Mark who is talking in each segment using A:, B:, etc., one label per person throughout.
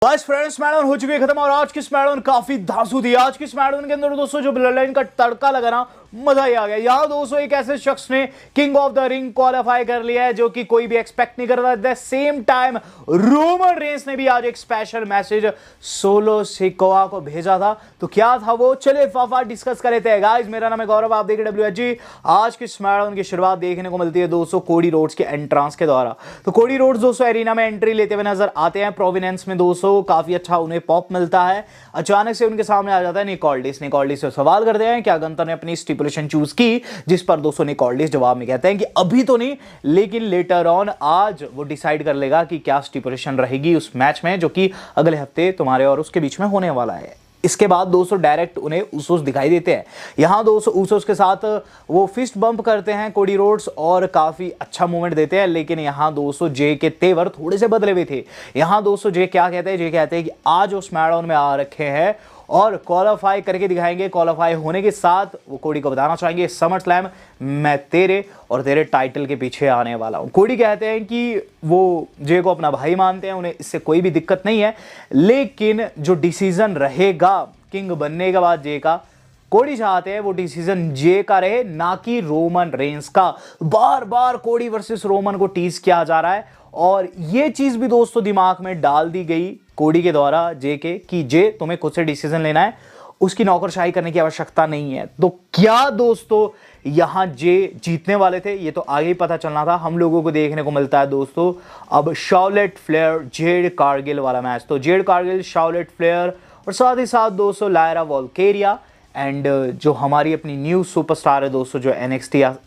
A: बस friends, SmackDown हो चुकी है खत्म और आज की स्मैकडाउन काफी धांसू थी। आज की स्मैकडाउन के अंदर दोस्तों जो ब्लड लाइन का तड़का लगा ना, मजा ही आ गया। यहाँ दोस्तों एक ऐसे शख्स ने king of the ring qualify कर लिया है जो कि कोई भी एक्सपेक्ट नहीं कर रहा था। सेम टाइम रोमन रेंस ने भी आज एक स्पेशल मैसेज सोलो सिकोआ को भेजा था। तो क्या था वो, चलिए फाफा डिस्कस कर लेते हैं। गाइस, मेरा नाम है गौरव, आप देख रहे हैं WHG। आज की स्मैकडाउन की शुरुआत देखने को मिलती है दोस्तों कोडी रोड्स के एंट्रांस के द्वारा। तो कोडी रोड्स दोस्तों एरिना में एंट्री लेते हुए नजर आते हैं। प्रोविडेंस में दोस्तों काफी अच्छा उन्हें पॉप मिलता है। अचानक से उनके सामने आ जाता है निक ऑल्डिस। निक ऑल्डिस से सवाल करते हैं क्या गंतर ने अपनी स्टिपुलेशन चूज की, जिस पर दोस्तों निक ऑल्डिस जवाब में कहते हैं कि अभी तो नहीं, लेकिन लेटर ऑन आज वो डिसाइड कर लेगा कि क्या स्टिपुलेशन रहेगी उस मैच में जो कि अगले हफ्ते तुम्हारे और उसके बीच में होने वाला है। इसके बाद दोस्तों डायरेक्ट उन्हें ऊसोस दिखाई देते हैं। यहां दोस्तों ऊसोस के साथ वो फिस्ट बम्प करते हैं कोडी रोड्स और काफी अच्छा मूवमेंट देते हैं। लेकिन यहां दोस्तों जे के तेवर थोड़े से बदले हुए थे। यहां दोस्तों जे क्या कहते हैं, जे कहते हैं कि आज वो स्मैकडाउन में आ रखे हैं और क्वालिफाई करके दिखाएंगे। क्वालिफाई होने के साथ वो कोडी को बताना चाहेंगे समर स्लैम मैं तेरे और तेरे टाइटल के पीछे आने वाला हूं। कोडी कहते हैं कि वो जे को अपना भाई मानते हैं, उन्हें इससे कोई भी दिक्कत नहीं है, लेकिन जो डिसीजन रहेगा किंग बनने के बाद जे का, कोडी चाहते हैं वो डिसीजन जे का रहे, ना कि रोमन रेंस का। बार बार कोडी वर्सेस रोमन को टीज किया जा रहा है और ये चीज भी दोस्तों दिमाग में डाल दी गई कोडी के द्वारा जे के कि जे तुम्हें खुद से डिसीजन लेना है, उसकी नौकरशाही करने की आवश्यकता नहीं है। तो क्या दोस्तों यहां जे जीतने वाले थे, ये तो आगे ही पता चलना था। हम लोगों को देखने को मिलता है दोस्तों अब शार्लेट फ्लेयर जेड कारगिल वाला मैच। तो जेड कारगिल, शार्लेट फ्लेयर और साथ ही साथ दोस्तों लायरा वॉल्केरिया एंड जो हमारी अपनी न्यू सुपरस्टार है दोस्तों जो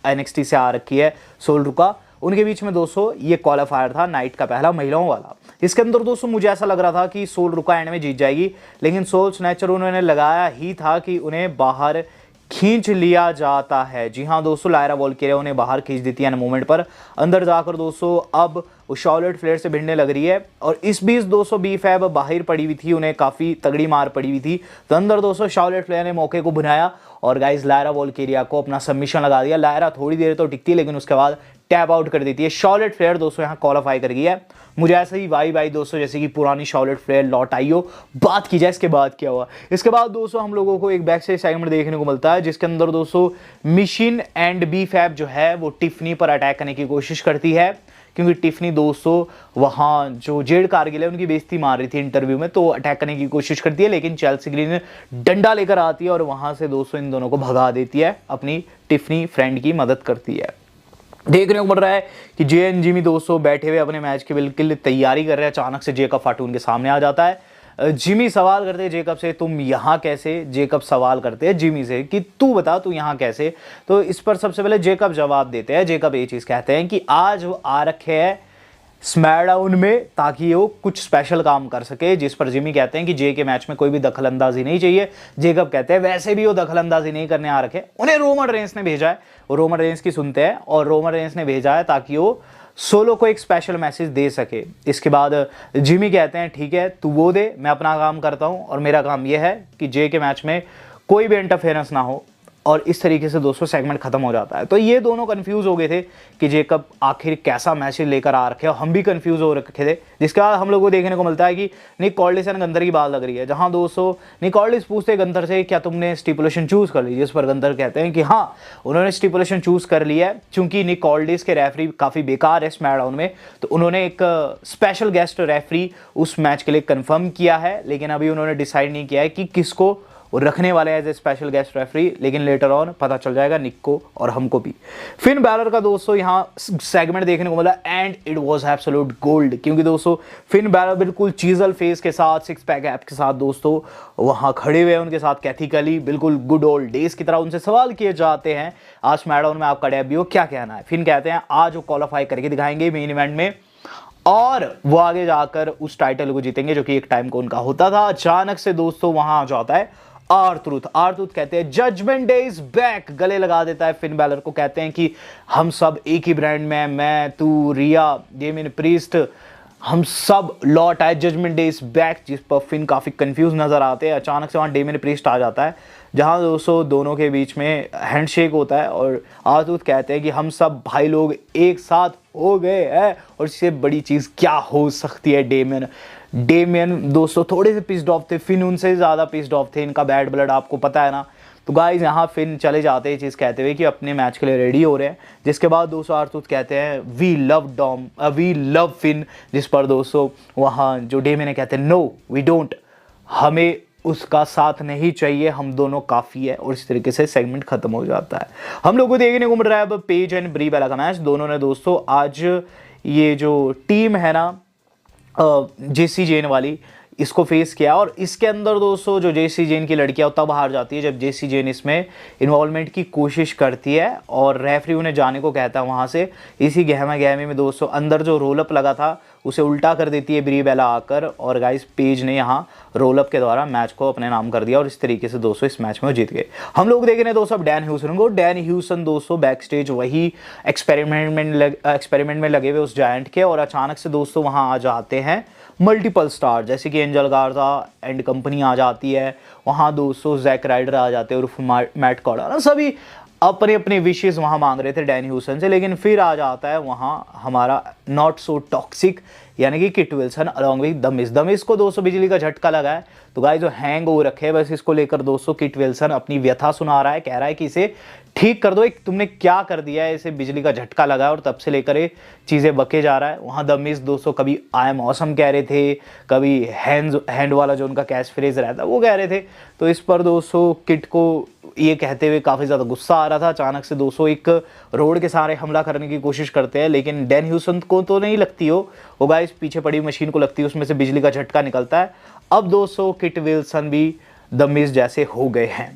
A: NXT से आ रखी है सोल रुका, उनके बीच में दोस्तों ये क्वालिफायर था नाइट का पहला महिलाओं वाला। इसके अंदर दोस्तों मुझे ऐसा लग रहा था कि सोल रुका एंड में जीत जाएगी, लेकिन सोल स्नैचर उन्होंने लगाया ही था कि उन्हें बाहर खींच लिया जाता है। जी हाँ दोस्तों, लायरा वॉल्केरिया उन्हें बाहर खींच देती है मोमेंट पर। अंदर जाकर दोस्तों अब वो शार्लेट फ्लेयर से भिड़ने लग रही है और इस बीच दोस्तों बी फैब बाहर पड़ी हुई थी, उन्हें काफी तगड़ी मार पड़ी हुई थी। तो अंदर दोस्तों शार्लेट फ्लेयर ने मौके को भुनाया और गाइस लायरा वॉल्केरिया को अपना सबमिशन लगा दिया। लायरा थोड़ी देर तो टिकती है लेकिन उसके बाद टैप आउट कर देती है। शार्लेट फ्लेयर दोस्तों यहाँ क्वालिफाई कर गई है। मुझे ऐसे ही वाई दोस्तों जैसे कि पुरानी शार्लेट फ्लेयर लौट आई हो। बात की जाए इसके बाद क्या हुआ। इसके बाद दोस्तों हम लोगों को एक बैक स्टेज सेगमेंट देखने को मिलता है जिसके अंदर दोस्तों मिशिन एंड बी फैब जो है वो टिफनी पर अटैक करने की कोशिश करती है, क्योंकि टिफनी दोस्तों वहां जो जेड कारगिल है उनकी बेइज्जती मार रही थी इंटरव्यू में, तो अटैक करने की कोशिश करती है। लेकिन चेल्सी ग्रीन डंडा लेकर आती है और वहां से दोस्तों इन दोनों को भगा देती है, अपनी टिफनी फ्रेंड की मदद करती है। देखने को मिल रहा है कि जे एंड जिमी दोस्तों बैठे हुए अपने मैच की बिल्कुल तैयारी कर रहे हैं। अचानक से जेकब फाटू उनके सामने आ जाता है। जिमी सवाल करते हैं जेकब से तुम यहाँ कैसे। जेकब सवाल करते हैं जिमी से कि तू बता तू यहाँ कैसे। तो इस पर सबसे पहले जेकब जवाब देते हैं। जेकब ये चीज कहते हैं कि आज वो आ रखे हैं स्मैकडाउन में ताकि वो कुछ स्पेशल काम कर सके, जिस पर जिमी कहते हैं कि जे के मैच में कोई भी दखलंदाजी नहीं चाहिए। जेकब कहते हैं वैसे भी वो दखलंदाजी नहीं करने आ रखे, उन्हें रोमन रेंस ने भेजा है। वो रोमन रेंस की सुनते हैं और रोमन रेंस ने भेजा है ताकि वो सोलो को एक स्पेशल मैसेज दे सके। इसके बाद जिमी कहते हैं ठीक है तू वो दे, मैं अपना काम करता हूं और मेरा काम यह है कि जे के मैच में कोई भी इंटरफेरेंस ना हो। और इस तरीके से दोस्तों सेगमेंट खत्म हो जाता है। तो ये दोनों कंफ्यूज हो गए थे कि जेकब आखिर कैसा मैसेज लेकर आ रखे, और हम भी कंफ्यूज हो रखे थे। जिसके बाद हम लोगों को देखने को मिलता है कि निक ऑल्डिस एंड गंदर की बात लग रही है, जहां दोस्तों निक ऑल्डिस पूछते हैं गंदर से क्या तुमने स्टिपुलेशन चूज कर ली, जिस पर गंदर कहते हैं कि हाँ उन्होंने स्टिपुलेशन चूज कर लिया है। चूंकि निक ऑल्डिस के रेफरी काफी बेकार है स्मैकडाउन में, तो उन्होंने एक स्पेशल गेस्ट रेफरी उस मैच के लिए कंफर्म किया है, लेकिन अभी उन्होंने डिसाइड नहीं किया है कि किसको वो रखने वाले as a special guest referee. लेकिन लेटर ऑन पता चल जाएगा निक को और हमको भी। फिन बैलर का दोस्तों यहाँ सेगमेंट देखने को मिला and it was absolute gold, क्योंकि दोस्तों फिन बैलर बिल्कुल चीजल फेस के साथ, सिक्स पैक ऐप के साथ दोस्तों वहां खड़े हुए हैं उनके साथ कैथिकली बिल्कुल गुड ओल्ड डेज की तरह। उनसे सवाल किए जाते हैं आज स्मैकडाउन में आपका डेब्यू क्या कहना है। फिन कहते हैं आज वो क्वालिफाई करके दिखाएंगे मेन इवेंट में और वो आगे जाकर उस टाइटल को जीतेंगे जो कि एक टाइम को उनका होता था। अचानक से दोस्तों वहां आ जाता है R-Truth कहते हैं जजमेंट डे इज बैक, गले लगा देता है फिन बैलर को। कहते हैं कि हम सब एक ही ब्रांड में, मैं तू रिया डेमियन प्रीस्ट, हम सब लौट आए, जजमेंट डे इज बैक। जिस पर फिन काफी कंफ्यूज नजर आते हैं। अचानक से वहां डेमियन प्रीस्ट आ जाता है, जहां दोस्तों दोनों के बीच में हैंडशेक होता है और R-Truth कहते हैं कि हम सब भाई लोग एक साथ हो गए हैं और इससे बड़ी चीज क्या हो सकती है डेमियन। डेमियन दोस्तों थोड़े से पिस्ड ऑफ थे, फिन उनसे ज़्यादा पिस्ड ऑफ थे, इनका बैड ब्लड आपको पता है ना। तो गाइज यहाँ फिन चले जाते हैं ये चीज़ कहते हुए कि अपने मैच के लिए रेडी हो रहे हैं, जिसके बाद दोस्तों आर्थर कहते हैं वी लव फिन, जिस पर दोस्तों वहाँ जो डेमियन कहते हैं नो वी डोंट, हमें उसका साथ नहीं चाहिए, हम दोनों काफ़ी है। और इस तरीके से सेगमेंट खत्म हो जाता है। हम लोग को देखने को मिल रहा है अब पेज एंड ब्री बेला का मैच। दोनों ने दोस्तों आज ये जो टीम है ना जेसी जेन वाली, इसको फेस किया। और इसके अंदर दोस्तों जो जेसी जेन की लड़कियां तब हार जाती है जब जेसी जेन इसमें इन्वॉल्वमेंट की कोशिश करती है और रेफरी उन्हें जाने को कहता है वहां से। इसी गहमा गहमी में दोस्तों अंदर जो रोलअप लगा था उसे उल्टा कर देती है ब्री बेला आकर, और गाइस पेज ने यहाँ रोलअप के द्वारा मैच को अपने नाम कर दिया और इस तरीके से दोस्तों इस मैच में वो जीत गए। हम लोग देख रहे हैं दोस्तों अब डैन ह्यूसन को। डैन ह्यूसन दोस्तों बैक स्टेज वही एक्सपेरिमेंट में लगे हुए उस जायंट के, और अचानक से दोस्तों वहाँ आ जाते हैं मल्टीपल स्टार, जैसे कि एंजल गार्जा एंड कंपनी आ जाती है। वहाँ दोस्तों जैक राइडर आ जाते हैं और मैट कॉर्डर, सभी अपने अपने विशेष वहाँ मांग रहे थे डैन ह्यूसन से। लेकिन फिर आ जाता है वहाँ हमारा नॉट सो टॉक्सिक यानी कि kit Wilson along with the miss को दोस्तों बिजली का झटका लगा है। तो गाइस जो हैंग हो रखे है, बस इसको लेकर दोस्तों किट विल्सन अपनी व्यथा सुना रहा है, कह रहा है कि इसे ठीक कर दो, एक तुमने क्या कर दिया है, इसे बिजली का झटका लगा है और तब से लेकर ये चीज़ें बके जा रहा है। वहाँ द मिस दोस्तों कभी आई एम ऑसम कह रहे थे, कभी हैंड वाला जो उनका कैच फ्रेज रहता है वो कह रहे थे। तो इस पर दोस्तों किट को ये कहते हुए काफ़ी ज़्यादा गुस्सा आ रहा था। अचानक से दोस्तों एक रोड के सहारे हमला करने की कोशिश करते हैं, लेकिन डैन ह्यूसन को तो नहीं लगती हो, वो गाइस पीछे पड़ी मशीन को लगती है, उसमें से बिजली का झटका निकलता है। अब दोस्तों किट विल्सन भी द मिस जैसे हो गए हैं।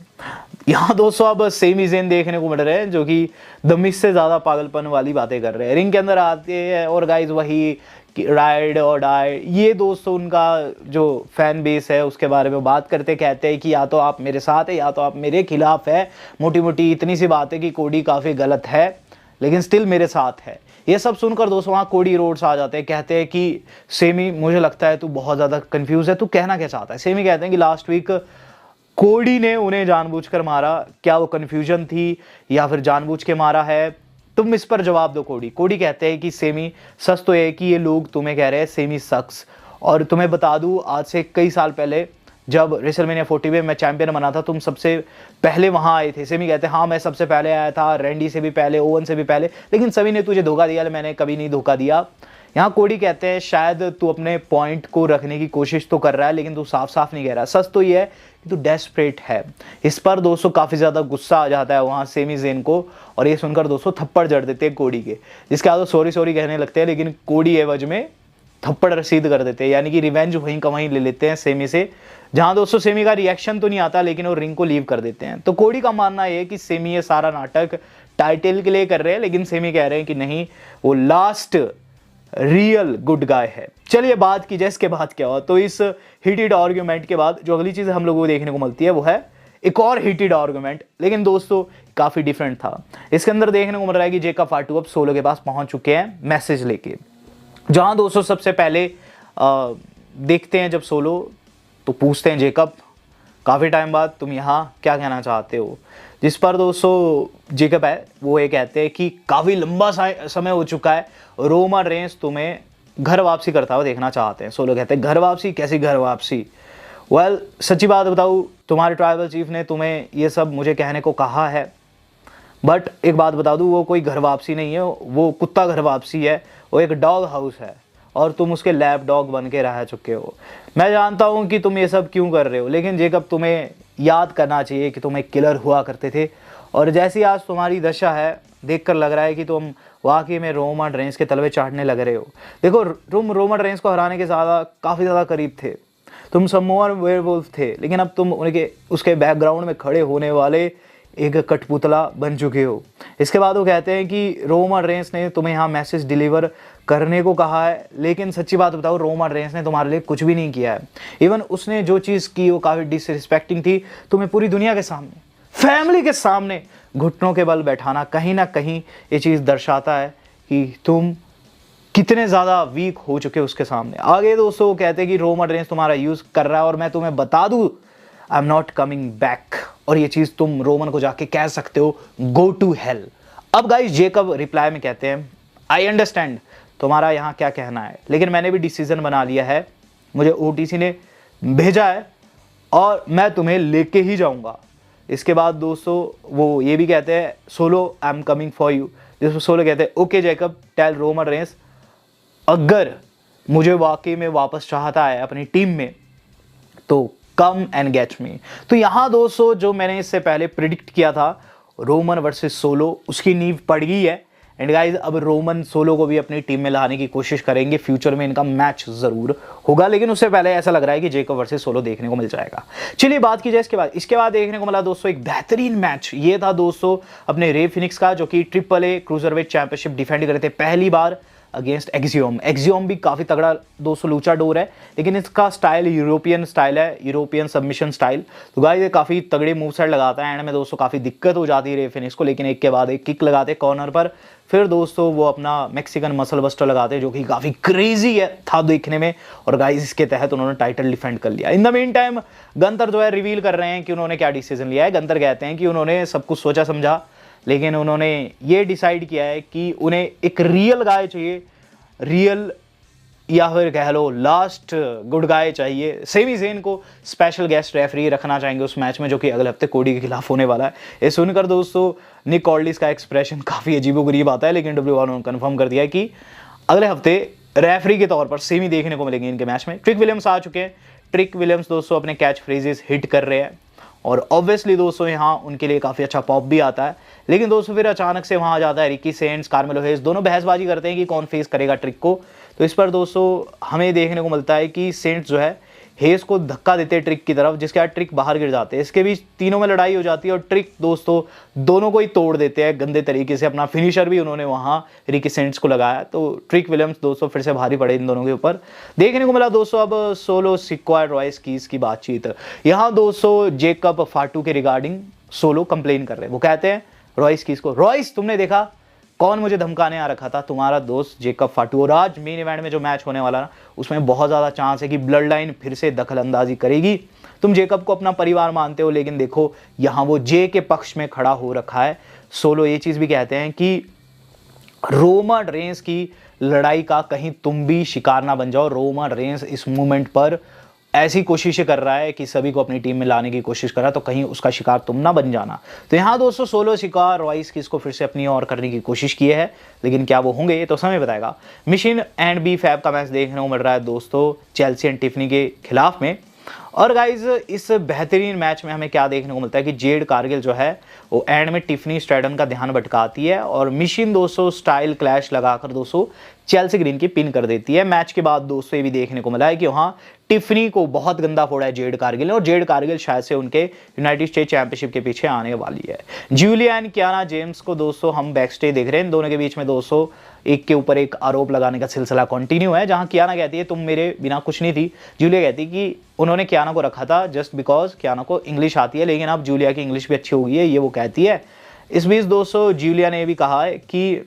A: यहाँ दोस्तों अब सेमी जेन देखने को मिल रहे हैं जो कि द मिस से ज़्यादा पागलपन वाली बातें कर रहे हैं। रिंग के अंदर आते हैं और गाइस वही राइड और डाई, ये दोस्तों उनका जो फैन बेस है उसके बारे में बात करते, कहते हैं कि या तो आप मेरे साथ है या तो आप मेरे खिलाफ है। मोटी मोटी इतनी सी बात है कि कोडी काफ़ी गलत है लेकिन स्टिल मेरे साथ है। ये सब सुनकर दोस्तों वहाँ कोडी रोड्स आ जाते हैं, कहते हैं कि सेमी मुझे लगता है तू बहुत ज़्यादा कंफ्यूज है, तू कहना क्या चाहता है। सेमी कहते हैं कि लास्ट वीक कोडी ने उन्हें जानबूझकर मारा, क्या वो कन्फ्यूजन थी या फिर जानबूझ के मारा है, तुम इस पर जवाब दो कोडी। कोडी कहते हैं कि सेमी सच तो है कि ये लोग तुम्हें कह रहे हैं सेमी सक्स, और तुम्हें बता दूं आज से कई साल पहले जब रेसलमेनिया 40 में मैं चैंपियन बना था तुम सबसे पहले वहां आए थे। सेमी कहते हैं हाँ मैं सबसे पहले आया था, रैंडी से भी पहले, ओवन से भी पहले, लेकिन सभी ने तुझे धोखा दिया, मैंने कभी नहीं धोखा दिया। यहाँ कोडी कहते हैं शायद तू अपने पॉइंट को रखने की कोशिश तो कर रहा है लेकिन तू साफ साफ नहीं कह रहा, सच तो ये है कि तू डेस्परेट है। इस पर दोस्तों काफ़ी ज़्यादा गुस्सा आ जाता है वहाँ सेमी जेन को, और ये सुनकर दोस्तों थप्पड़ जड़ देते हैं कोडी के, जिसके बाद सॉरी कहने लगते हैं, लेकिन कोडी एवज में थप्पड़ रसीद कर देते हैं, यानी कि रिवेंज वहीं का वहीं ले लेते हैं सेमी से। जहां दोस्तों सेमी का रिएक्शन तो नहीं आता लेकिन वो रिंग को लीव कर देते हैं। तो कोडी का मानना है कि सेमी ये सारा नाटक टाइटल के लिए कर रहे हैं, लेकिन सेमी कह रहे हैं कि नहीं वो लास्ट रियल गुड गाय है। चलिए बात की जाए इसके बाद क्या हुआ। तो इस हीटेड आर्ग्यूमेंट के बाद जो अगली चीज हम लोगों को देखने को मिलती है वो है एक और हीटेड आर्ग्यूमेंट, लेकिन दोस्तों काफी डिफरेंट था। इसके अंदर देखने को मिल रहा है कि जेकब फाटू अब सोलो के पास पहुंच चुके हैं मैसेज लेके, जहां दोस्तों सबसे पहले देखते हैं जब सोलो तो पूछते हैं जेकब काफ़ी टाइम बाद तुम यहाँ क्या कहना चाहते हो, जिस पर दोस्तों जेकब है वो ये कहते हैं कि काफ़ी लंबा समय हो चुका है, रोमन रेंस तुम्हें घर वापसी करता हुआ देखना चाहते हैं। सोलो कहते हैं घर वापसी, कैसी घर वापसी? वेल सच्ची बात बताऊँ तुम्हारे ट्राइबल चीफ ने तुम्हें ये सब मुझे कहने को कहा है, बट एक बात बता दूँ वो कोई घर वापसी नहीं है, वो कुत्ता घर वापसी है, वो एक डॉग हाउस है और तुम उसके लैब डॉग बन के रह चुके हो। मैं जानता हूँ कि तुम ये सब क्यों कर रहे हो, लेकिन जेकब तुम्हें याद करना चाहिए कि तुम एक किलर हुआ करते थे, और जैसी आज तुम्हारी दशा है देखकर लग रहा है कि तुम वाकई में रोमन रेंस के तलवे चाटने लग रहे हो। देखो तुम रोमन रेंस को हराने के काफ़ी ज़्यादा करीब थे, तुम समोअन वेयरवुल्फ थे, लेकिन अब तुम उसके बैकग्राउंड में खड़े होने वाले एक कठपुतला बन चुके हो। इसके बाद वो कहते हैं कि रोमन रेंस ने तुम्हें यहाँ मैसेज डिलीवर करने को कहा है, लेकिन सच्ची बात बताओ रोमन रेंस ने तुम्हारे लिए कुछ भी नहीं किया है। इवन उसने जो चीज़ की वो काफ़ी डिसरिस्पेक्टिंग थी। तुम्हें पूरी दुनिया के सामने, फैमिली के सामने घुटनों के बल बैठाना कहीं ना कहीं ये चीज़ दर्शाता है कि तुम कितने ज़्यादा वीक हो चुके हो उसके सामने। आगे दोस्तों वो कहते हैं कि रोमन रेंस तुम्हारा यूज़ कर रहा है और मैं तुम्हें बता दूँ I am not coming back, और ये चीज़ तुम रोमन को जाके कह सकते हो गो टू हेल। अब गाइस जेकब रिप्लाई में कहते हैं आई अंडरस्टैंड तुम्हारा यहाँ क्या कहना है, लेकिन मैंने भी डिसीजन बना लिया है, मुझे ओटीसी ने भेजा है और मैं तुम्हें लेके ही जाऊंगा। इसके बाद दोस्तों वो ये भी कहते हैं Solo I am coming for you, जिसमें सोलो कहते हैं okay Jacob tell Roman Reigns अगर मुझे वाकई में वापस चाहता है अपनी टीम में तो कम एंड गेट मी। तो यहाँ दोस्तों जो मैंने इससे पहले प्रिडिक्ट किया था रोमन वर्सेस सोलो, उसकी नींव पड़ गई है। एंड गाइज अब रोमन सोलो को भी अपनी टीम में लाने की कोशिश करेंगे, फ्यूचर में इनका मैच जरूर होगा, लेकिन उससे पहले ऐसा लग रहा है कि जेकब वर्सेस सोलो देखने को मिल जाएगा। चलिए बात की जाए इसके बाद देखने को मिला दोस्तों एक बेहतरीन मैच। ये था दोस्तों अपने रे फिनिक्स का, जो कि AAA क्रूजरवेट चैंपियनशिप डिफेंड करे थे पहली बार अगेंस्ट एक्सियोम। एक्सियोम भी काफ़ी तगड़ा दोस्तों लूचा डोर है, लेकिन इसका स्टाइल यूरोपियन स्टाइल है, यूरोपियन सबमिशन स्टाइल। तो गाइस ये काफ़ी तगड़े मूव सेट लगाता है, एंड में दोस्तों काफ़ी दिक्कत हो जाती है रे फिनिक्स को, लेकिन एक के बाद एक किक लगाते कॉर्नर पर, फिर दोस्तों वो अपना मैक्सिकन मसल बस्टर लगाते जो कि काफ़ी क्रेजी है था देखने में, और गाइस इसके तहत उन्होंने टाइटल डिफेंड कर लिया। इन द मीन टाइम गंतर जो है रिवील कर रहे हैं कि उन्होंने क्या डिसीजन लिया है। गंतर कहते हैं कि उन्होंने सब कुछ सोचा समझा, लेकिन उन्होंने ये डिसाइड किया है कि उन्हें एक रियल गाय चाहिए, रियल या फिर कह लो लास्ट गुड गाय चाहिए। सेमी ज़ेन को स्पेशल गेस्ट रेफरी रखना चाहेंगे उस मैच में, जो कि अगले हफ्ते कोडी के खिलाफ होने वाला है। ये सुनकर दोस्तों निक कॉल्डिस का एक्सप्रेशन काफ़ी अजीबोगरीब आता है, लेकिन W1 ने कंफर्म कर दिया है कि अगले हफ्ते रेफरी के तौर पर सेमी देखने को मिलेंगे इनके मैच में। ट्रिक विलियम्स आ चुके हैं। ट्रिक विलियम्स दोस्तों अपने कैच फ्रेजेस हिट कर रहे हैं, और ऑब्वियसली दोस्तों यहाँ उनके लिए काफ़ी अच्छा पॉप भी आता है, लेकिन दोस्तों फिर अचानक से वहाँ आ जाता है रिकी सेंट्स, कार्मेलो हेज, दोनों बहसबाजी करते हैं कि कौन फेस करेगा ट्रिक को। तो इस पर दोस्तों हमें देखने को मिलता है कि सेंट्स जो है हेज को धक्का देते हैं ट्रिक की तरफ, जिसके बाद ट्रिक बाहर गिर जाते हैं। इसके बीच तीनों में लड़ाई हो जाती है, और ट्रिक दोस्तों दोनों को ही तोड़ देते हैं गंदे तरीके से। अपना फिनिशर भी उन्होंने वहाँ रिकी सेंट्स को लगाया, तो ट्रिक विलियम्स दोस्तों फिर से भारी पड़े इन दोनों के ऊपर। देखने को मिला दोस्तों अब सोलो सिक्वा रॉयस कीज की बातचीत। यहाँ दोस्तों जेकब फाटू के रिगार्डिंग सोलो कंप्लेन कर रहे हैं। वो कहते हैं रॉयस कीज को, रॉयस तुमने देखा कौन मुझे धमकाने आ रखा था, तुम्हारा दोस्त जेकब फाटू। और आज मेन इवेंट में जो मैच होने वाला ना, उसमें बहुत ज़्यादा चांस है कि ब्लड लाइन फिर से दखल अंदाजी करेगी। तुम जेकब को अपना परिवार मानते हो, लेकिन देखो यहाँ वो जे के पक्ष में खड़ा हो रखा है। सोलो ये चीज़ भी कहते हैं कि रोमन रेंस की लड़ाई का कहीं तुम भी शिकार ना बन जाओ। रोमन रेंस इस मूवमेंट पर ऐसी कोशिशें कर रहा है कि सभी को अपनी टीम में लाने की कोशिश कर रहा है, तो कहीं उसका शिकार तुम ना बन जाना। तो यहाँ दोस्तों सोलो शिकार रॉयस की इसको फिर से अपनी ओर करने की कोशिश की है, लेकिन क्या वो होंगे ये तो समय बताएगा। मिशन एंड बी फैब का मैच देखने को मिल रहा है दोस्तों चेल्सी एंड टिफनी के खिलाफ में। और गाइज इस बेहतरीन मैच में हमें क्या देखने को मिलता है कि जेड कारगिल जो है वो एंड में टिफनी स्ट्रैडन का ध्यान भटकाती है, और मिशन दोस्तों स्टाइल क्लैश लगाकर दोस्तों चेल्सी ग्रीन की पिन कर देती है। मैच के बाद दोस्तों ये भी देखने को मिला है कि वहाँ टिफनी को बहुत गंदा फोड़ा है जेड कारगिल ने, और जेड कारगिल शायद से उनके यूनाइटेड स्टेट चैंपियनशिप के पीछे आने वाली है। जूलिया एंड कियाना जेम्स को दोस्तों हम बैक स्टेज देख रहे हैं। इन दोनों के बीच में दोस्तों एक के ऊपर एक आरोप लगाने का सिलसिला कंटिन्यू है, जहां कियाना कहती है तुम मेरे बिना कुछ नहीं थी। जूलिया कहती कि उन्होंने कियाना को रखा था जस्ट बिकॉज कियाना को इंग्लिश आती है, लेकिन अब जूलिया की इंग्लिश भी अच्छी हो गई है, ये वो कहती है। इस बीच दोस्तों जूलिया ने भी कहा है कि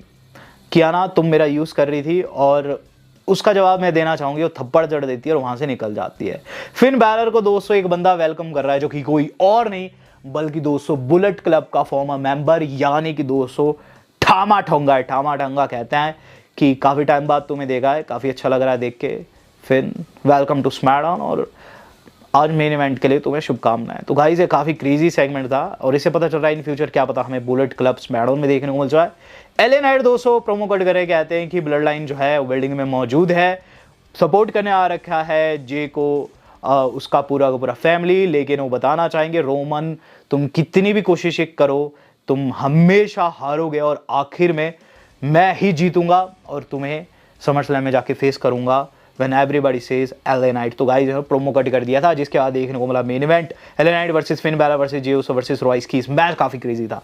A: कियाना तुम मेरा यूज़ कर रही थी, और उसका जवाब मैं देना चाहूँगी, वो थप्पड़ जड़ देती है और वहाँ से निकल जाती है। फिन बैलर को दोस्तों एक बंदा वेलकम कर रहा है, जो कि कोई और नहीं बल्कि दोस्तों बुलेट क्लब का फॉर्मर मेंबर, यानी कि दोस्तों ठामा ठोंगा है। ठामा ठोंगा कहते हैं कि काफ़ी टाइम बाद तुम्हें देखा है, काफ़ी अच्छा लग रहा है देख के। फिर वेलकम टू स्मैकडाउन, और आज मेन इवेंट के लिए तुम्हें शुभकामनाएं। तो गाइस ये काफ़ी क्रेजी सेगमेंट था, और इससे पता चल रहा है इन फ्यूचर क्या पता हमें बुलेट क्लब स्मैकडाउन में देखने को मिल जाए। एले नाइट दोस्तों प्रोमो कट करे कहते हैं कि ब्लड लाइन जो है बिल्डिंग में मौजूद है, सपोर्ट करने आ रखा है जे को उसका पूरा का पूरा फैमिली, लेकिन वो बताना चाहेंगे रोमन तुम कितनी भी कोशिश करो तुम हमेशा हारोगे, और आखिर में मैं ही जीतूंगा और तुम्हें समरस्लैम में जाके फेस करूंगा when everybody says L A Knight. तो गाइस प्रोमो कट कर दिया था, जिसके बाद देखने को मिला main event L A Knight versus Finn Balor versus Jey Uso versus Royce Keys. Match काफ़ी क्रेजी था,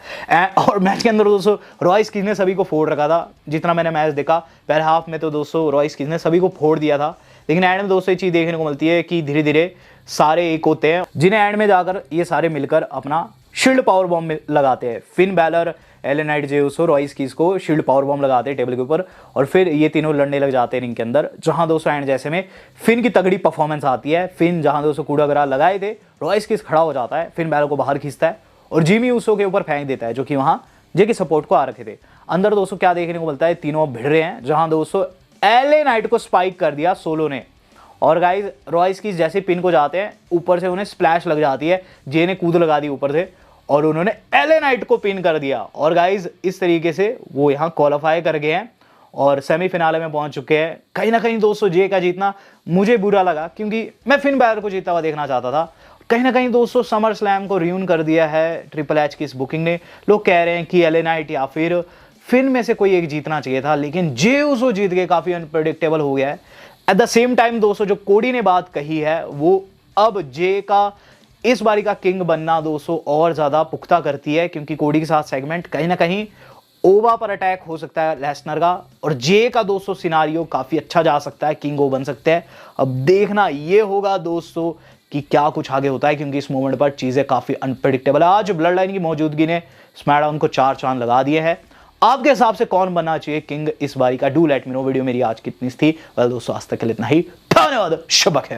A: और मैच के अंदर दोस्तों रॉयस कीज ने सभी को फोड़ रखा था। जितना मैंने मैच देखा पहले हाफ में तो दोस्तों रॉयस कीज ने सभी को फोड़ दिया था, लेकिन एंड में दोस्तों ये चीज़ देखने को मिलती है कि धीरे धीरे सारे एक होते हैं, जिन्हें एंड में जाकर ये सारे मिलकर अपना शील्ड पावर बॉम्ब लगाते हैं। फिन बैलर एले नाइट जे उसो रॉयस कीज को शील्ड पावर बॉम्ब लगाते हैं टेबल के ऊपर, और फिर ये तीनों लड़ने लग जाते हैं रिंग के अंदर, जहां दोस्तों एंड जैसे में फिन की तगड़ी परफॉर्मेंस आती है। फिन जहां दोस्तों कूड़ा गरा लगाए थे, रॉयस कीज खड़ा हो जाता है, फिन बैलर को बाहर खींचता है और जिमी उसो के ऊपर फेंक देता है, जो कि वहां जे की सपोर्ट को आ रखे थे। अंदर दोस्तों क्या देखने को मिलता है, तीनों भिड़ रहे हैं, जहां दोस्तों एले नाइट को स्पाइक कर दिया सोलो ने, और गाइज रॉयस की जैसे पिन को जाते हैं ऊपर से उन्हें स्प्लैश लग जाती है, जे ने कूद लगा दी ऊपर से और उन्होंने एलए नाइट को पिन कर दिया। और गाइज इस तरीके से वो यहाँ क्वालिफाई कर गए हैं और सेमीफिनाले में पहुंच चुके हैं। कहीं ना कहीं दोस्तों जे का जीतना मुझे बुरा लगा क्योंकि मैं फिन बैलर को जीता हुआ देखना चाहता था। कहीं ना कहीं दोस्तों समर स्लैम को रियून कर दिया है ट्रिपल एच की इस बुकिंग ने। लोग कह रहे हैं कि एलए नाइट या फिर फिन में से कोई एक जीतना चाहिए था, लेकिन जे उसो जीत के काफी अनप्रेडिक्टेबल हो गया है। एट द सेम टाइम दोस्तों जो कोडी ने बात कही है वो अब जे का इस बारी का किंग बनना दोस्तों और ज्यादा पुख्ता करती है, क्योंकि कोडी के साथ सेगमेंट कहीं ना कहीं ओवा पर अटैक हो सकता है लेसनर का, और जे का दोस्तों सिनारियो काफी अच्छा जा सकता है, किंग ओ बन सकते हैं। अब देखना ये होगा दोस्तों कि क्या कुछ आगे होता है, क्योंकि इस मोमेंट पर चीजें काफी अनप्रेडिक्टेबल है। आज ब्लड लाइन की मौजूदगी ने स्मैकडाउन को 4 चांद लगा दिए हैं। आपके हिसाब से कौन बनना चाहिए किंग इस बारी का? Do let me know. Video मेरी आज कितनी थी? वेल दोस्तों आज तक के लिए इतना ही। धन्यवाद। शुभ खैर।